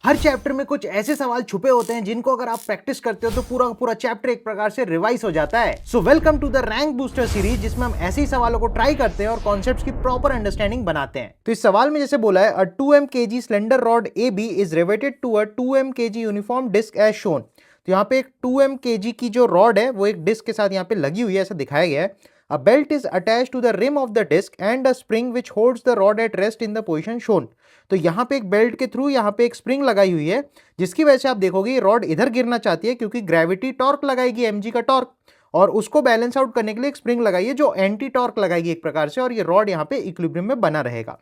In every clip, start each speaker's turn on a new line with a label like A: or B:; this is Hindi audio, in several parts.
A: हर चैप्टर में कुछ ऐसे सवाल छुपे होते हैं जिनको अगर आप प्रैक्टिस करते हो तो पूरा का पूरा चैप्टर एक प्रकार से रिवाइज हो जाता है। So welcome to the rank booster series, जिसमें हम ऐसे ही सवालों को ट्राई करते हैं और कॉन्सेप्ट्स की प्रॉपर अंडरस्टैंडिंग बनाते हैं। तो इस सवाल में जैसे बोला है, a 2m kg slender rod AB is riveted to a 2m kg uniform disc as shown. तो यहाँ पे एक 2m kg की जो रॉड है वो एक डिस्क के साथ यहाँ पे लगी हुई है, ऐसा दिखाया गया है। A belt is attached to the rim of the disc and a spring which holds the rod at rest in the position shown। तो यहाँ पे एक बेल्ट के थ्रू यहाँ पे एक स्प्रिंग लगाई हुई है, जिसकी वजह से आप देखोगे ये रॉड इधर गिरना चाहती है क्योंकि ग्रेविटी टॉर्क लगाएगी mg का टॉर्क, और उसको बैलेंस आउट करने के लिए एक स्प्रिंग लगाई है जो एंटी टॉर्क लगाएगी एक प्रकार से, और ये रॉड यहाँ पे इक्विलिब्रियम में बना रहेगा।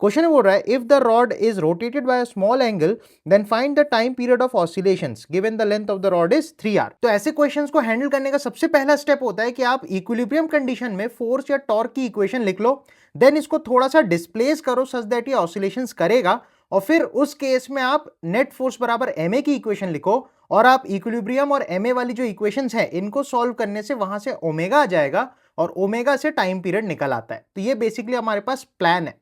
A: क्वेश्चन बोल रहा है, if the rod is rotated by a small angle then find the time period of oscillations given the length of the rod is 3r। तो ऐसे क्वेश्चंस को हैंडल करने का सबसे पहला स्टेप होता है कि आप इक्विलिब्रियम कंडीशन में फोर्स या टॉर्क की इक्वेशन लिख लो, देन इसको थोड़ा सा डिस्प्लेस करो सच दैट ये ऑसिलेशंस करेगा, और फिर उस केस में आप नेट फोर्स बराबर ma की इक्वेशन लिखो, और आप इक्विलिब्रियम और ma वाली जो इक्वेशंस है इनको सॉल्व करने से वहां से ओमेगा आ जाएगा, और ओमेगा से टाइम पीरियड निकल आता है। तो ये बेसिकली हमारे पास प्लान है।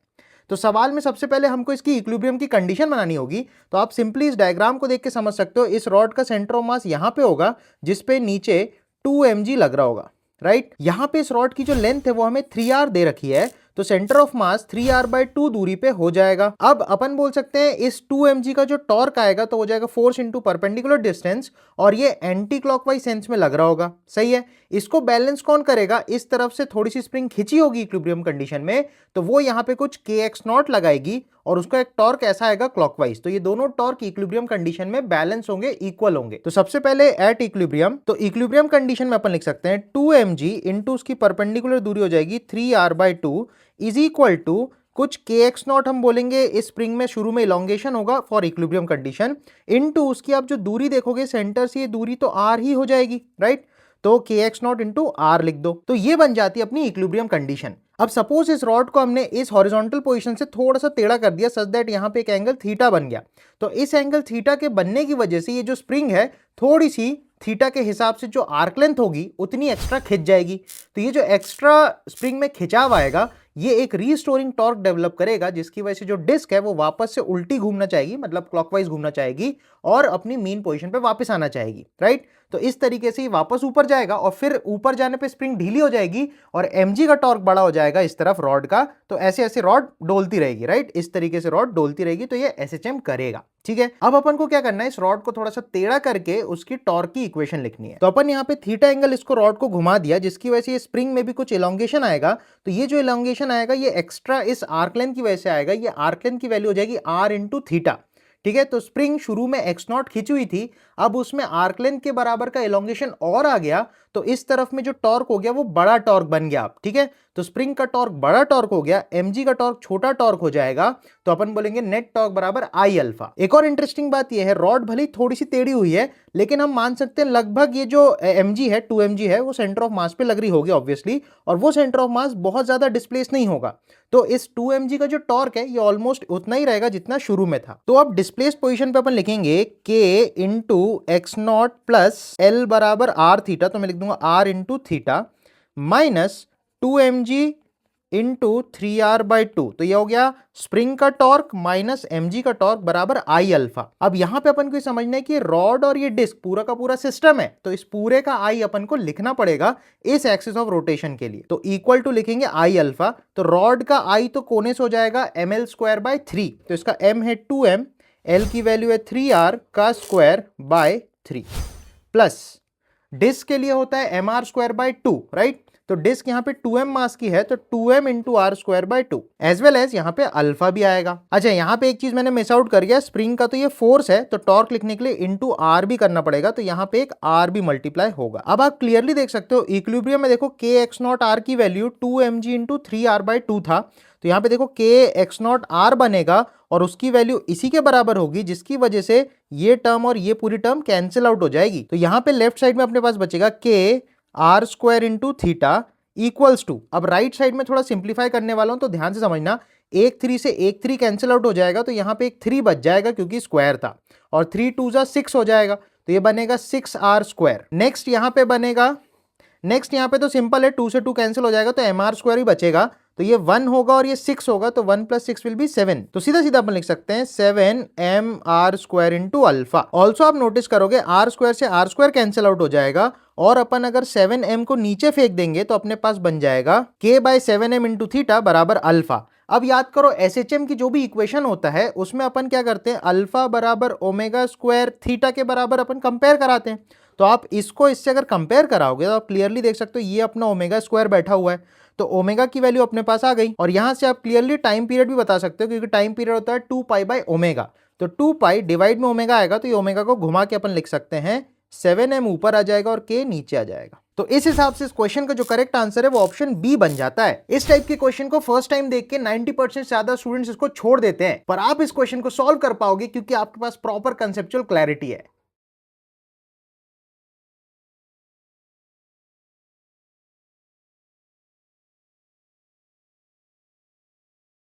A: तो सवाल में सबसे पहले हमको इसकी इक्विलिब्रियम की कंडीशन बनानी होगी। तो आप सिंपली इस डायग्राम को देख के समझ सकते हो, इस रॉड का सेंटर ऑफ मास यहाँ पे होगा जिसपे नीचे 2 mg लग रहा होगा, राइट। यहाँ पे इस रॉड की जो लेंथ है वो हमें 3r दे रखी है, तो सेंटर ऑफ मास 3r/2 दूरी पे हो जाएगा। अब अपन बोल सकते हैं इस 2 mg का जो टॉर्क आएगा तो हो जाएगा फोर्स इंटू परपेंडिकुलर डिस्टेंस, और ये एंटी क्लॉकवाइज सेंस में लग रहा होगा, सही है। इसको बैलेंस कौन करेगा, इस तरफ से थोड़ी सी स्प्रिंग खिंची होगी इक्विलिब्रियम कंडीशन में, तो वो यहाँ पे कुछ kx0 लगाएगी और उसका एक टॉर्क ऐसा आएगा क्लॉकवाइज। तो ये दोनों टॉर्क इक्विलिब्रियम कंडीशन में बैलेंस होंगे, इक्वल होंगे। तो सबसे पहले एट इक्विलिब्रियम, तो इक्विलिब्रियम कंडीशन में अपन लिख सकते हैं 2 mg इंटू उसकी परपेंडिकुलर दूरी हो जाएगी 3r/2 इज इक्वल टू कुछ kx0 हम बोलेंगे, इस स्प्रिंग में शुरू में इलोंगेशन होगा फॉर इक्विलिब्रियम कंडीशन, इनटू उसकी आप जो दूरी देखोगे सेंटर से ये दूरी तो r ही हो जाएगी, राइट। तो kx0 इंटू r लिख दो, तो ये बन जाती है अपनी इक्विलिब्रियम कंडीशन। अब सपोज इस रॉड को हमने इस हॉरिजॉन्टल पोजीशन से थोड़ा सा टेढ़ा कर दिया सच दैट यहाँ पे एक एंगल थीटा बन गया। तो इस एंगल थीटा के बनने की वजह से ये जो स्प्रिंग है थोड़ी सी थीटा के हिसाब से जो आर्क लेंथ होगी उतनी एक्स्ट्रा खिंच जाएगी। तो ये जो एक्स्ट्रा स्प्रिंग में खिंचाव आएगा ये एक रीस्टोरिंग टॉर्क डेवलप करेगा, जिसकी वजह से जो डिस्क है वो वापस से उल्टी घूमना चाहेगी, मतलब क्लॉकवाइज घूमना चाहेगी और अपनी मीन पोजीशन पे वापस आना चाहेगी, राइट। तो इस तरीके से ये वापस ऊपर जाएगा और फिर ऊपर जाने पे स्प्रिंग ढीली हो जाएगी और mg का टॉर्क बड़ा हो जाएगा इस तरफ रॉड का। तो ऐसे ऐसे रॉड डोलती रहेगी, राइट, इस तरीके से रॉड डोलती रहेगी, तो ये SHM करेगा, ठीक है। अब अपन को क्या करना है, इस रॉड को थोड़ा सा टेढ़ा करके उसकी टॉर्क की इक्वेशन लिखनी है। तो अपन यहाँ पे थीटा एंगल इसको रॉड को घुमा दिया, जिसकी वजह से ये स्प्रिंग में भी कुछ इलोंगेशन आएगा। तो ये जो इलोंगेशन आएगा ये एक्स्ट्रा इस आर्क लेंथ की वजह से आएगा। ये आर्क लेंथ की वैल्यू हो जाएगी r इंटू थीटा, ठीक है। तो स्प्रिंग शुरू में x0 खींची हुई थी, अब उसमें आर्क लेंथ के बराबर का इलोंगेशन और आ गया, तो इस तरफ में जो टॉर्क हो गया वो बड़ा टॉर्क बन गया, ठीक है। तो स्प्रिंग का टॉर्क बड़ा टॉर्क हो गया, mg का टॉर्क छोटा टॉर्क हो जाएगा, तो अपन बोलेंगे नेट टॉर्क बराबर I अल्फा। एक और इंटरेस्टिंग बात यह है, रॉड भले थोड़ी सी टेढ़ी हुई है लेकिन हम मान सकते हैं लगभग ये जो mg है 2 mg है वो सेंटर ऑफ मास पे लग रही होगी ऑब्वियसली, और वो सेंटर ऑफ मास बहुत ज्यादा डिस्प्लेस नहीं होगा। तो इस 2 mg का जो टॉर्क है ये ऑलमोस्ट उतना ही रहेगा जितना शुरू में था। तो अब डिस्प्लेस पोजीशन पे अपन लिखेंगे k into x0 plus l बराबर r थीटा, तो मैं लिख दूंगा r into theta minus 2 mg into 3r/2। तो ये हो गया स्प्रिंग का टॉर्क माइनस mg का टॉर्क बराबर I अल्फा। अब यहां पे अपन को समझना है कि रॉड और ये डिस्क पूरा का पूरा सिस्टम है, तो इस पूरे का I अपन को लिखना पड़ेगा इस एक्सिस ऑफ रोटेशन के लिए। तो इक्वल टू लिखेंगे I अल्फा, तो रॉड का I तो कोने से हो जाएगा ml²/3, तो इसका m है 2m, l की वैल्यू है 3r का स्क्वायर बाय 3, प्लस डिस्क के लिए होता है mr²/2, राइट। तो डिस्क यहाँ पे 2m मास की है तो 2m into r²/2 as well as यहाँ पे अल्फा भी आएगा। अच्छा, यहाँ पे एक चीज मैंने मिस आउट कर गया, स्प्रिंग का तो ये फोर्स है, तो टॉर्क लिखने के लिए इंटू r भी करना पड़ेगा, तो यहाँ पे एक r भी मल्टीप्लाई होगा। अब आप क्लियरली देख सकते हो इक्विलिब्रियम में देखो kx0 r की वैल्यू 2 mg इंटू 3r/2 था, तो यहाँ पे देखो kx0 r बनेगा और उसकी वैल्यू इसी के बराबर होगी, जिसकी वजह से ये टर्म और ये पूरी टर्म कैंसिल आउट हो जाएगी। तो यहाँ पे लेफ्ट साइड में अपने पास बचेगा k r² into theta equals to, अब राइट साइड में थोड़ा सिंप्लीफाई करने वाला हूं तो ध्यान से समझना, एक 3 से एक 3 कैंसिल आउट हो जाएगा, तो यहाँ पे एक 3 बच जाएगा क्योंकि स्क्वायर था, और 3 2 6 हो जाएगा, तो ये बनेगा 6r²। नेक्स्ट यहाँ पे बनेगा, नेक्स्ट यहाँ पे तो सिंपल है, 2 से 2 कैंसिल हो जाएगा तो mr² ही बचेगा, तो ये 1 होगा और ये 6 होगा, तो 1 + 6 विल बी 7। तो सीधा सीधा अपन लिख सकते हैं 7m r² into alpha. Also आप नोटिस करोगे r² से r² कैंसिल आउट हो जाएगा, और अपन अगर 7m को नीचे फेंक देंगे तो अपने पास बन जाएगा k/7m इंटू थीटा बराबर अल्फा। अब याद करो SHM की जो भी इक्वेशन होता है उसमें अपन क्या करते हैं, अल्फा बराबर ओमेगा स्क्वायर थीटा के बराबर अपन कंपेयर कराते हैं। तो आप इसको इससे अगर कंपेयर कराओगे तो आप क्लियरली देख सकते हो ये अपना ओमेगा स्क्वायर बैठा हुआ है, तो ओमेगा की वैल्यू अपने पास आ गई। और यहां से आप क्लियरली टाइम पीरियड भी बता सकते हो, क्योंकि टाइम पीरियड होता है 2π/ω। तो 2π डिवाइड में ओमेगा आएगा, तो ये ओमेगा को घुमा के अपन लिख सकते हैं 7m ऊपर आ जाएगा और k नीचे आ जाएगा। तो इस हिसाब से इस क्वेश्चन का जो करेक्ट आंसर है वो ऑप्शन बी बन जाता है। इस टाइप के क्वेश्चन को फर्स्ट टाइम देख के 90% से ज्यादा स्टूडेंट्स इसको छोड़ देते हैं, पर आप इस क्वेश्चन को सॉल्व कर पाओगे क्योंकि आपके पास प्रॉपर कंसेप्चुअल क्लैरिटी है।